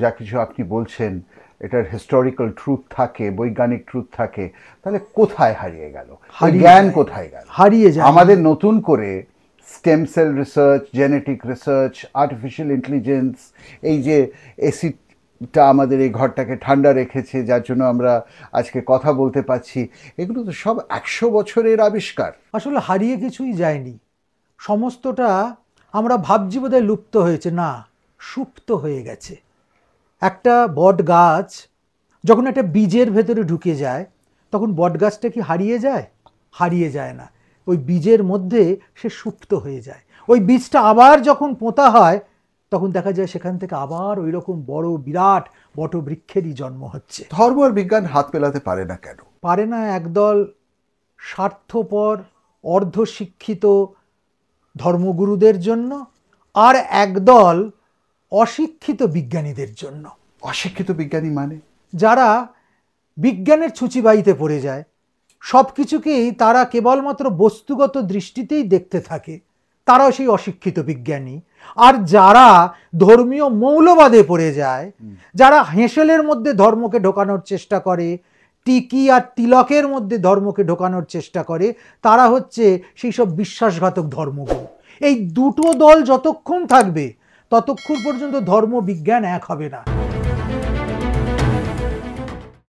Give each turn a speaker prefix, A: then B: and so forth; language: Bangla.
A: যা কিছু আপনি বলছেন এটার হিস্টোরিক্যাল ট্রুথ থাকে, বৈজ্ঞানিক ট্রুথ থাকে, তাহলে কোথায় হারিয়ে গেল? জ্ঞান কোথায় গেল?
B: হারিয়ে যায়।
A: আমাদের নতুন করে stem cell research, genetic research, artificial intelligence, এই যে এসিটা আমাদের এই ঘরটাকে ঠান্ডা রেখেছে, যার জন্য আমরা আজকে কথা বলতে পারছি, এগুলো তো সব 100 বছরের আবিষ্কার।
B: আসলে হারিয়ে কিছুই যায়নি, সমস্তটা আমরা ভাবছি বোধহয় লুপ্ত হয়েছে, না, সুপ্ত হয়ে গেছে। একটা বট গাছ যখন একটা বীজের ভেতরে ঢুকে যায়, তখন বট গাছটা কি হারিয়ে যায়? হারিয়ে যায় না, ওই বীজের মধ্যে সে সুপ্ত হয়ে যায়। ওই বীজটা আবার যখন পোঁতা হয়, তখন দেখা যায় সেখান থেকে আবার ওই রকম বড় বিরাট বটবৃক্ষেরই জন্ম হচ্ছে।
A: ধর্ম আর বিজ্ঞান হাত মেলাতে পারে না কেন?
B: পারে না একদল স্বার্থপর অর্ধশিক্ষিত ধর্মগুরুদের জন্য, আর একদল অশিক্ষিত বিজ্ঞানীদের জন্য।
A: অশিক্ষিত বিজ্ঞানী মানে?
B: যারা বিজ্ঞানের ছুঁচিবাইতে পড়ে যায়, সব কিছুকেই তারা কেবলমাত্র বস্তুগত দৃষ্টিতেই দেখতে থাকে, তারাও সেই অশিক্ষিত বিজ্ঞানী। আর যারা ধর্মীয় মৌলবাদে পড়ে যায়, যারা হেঁসেলের মধ্যে ধর্মকে ঢোকানোর চেষ্টা করে, টিকি আর তিলকের মধ্যে ধর্মকে ঢোকানোর চেষ্টা করে, তারা হচ্ছে সেই সব বিশ্বাসঘাতক ধর্মগুরু। এই দুটো দল যতক্ষণ থাকবে, ততক্ষণ পর্যন্ত ধর্ম বিজ্ঞান এক হবে না।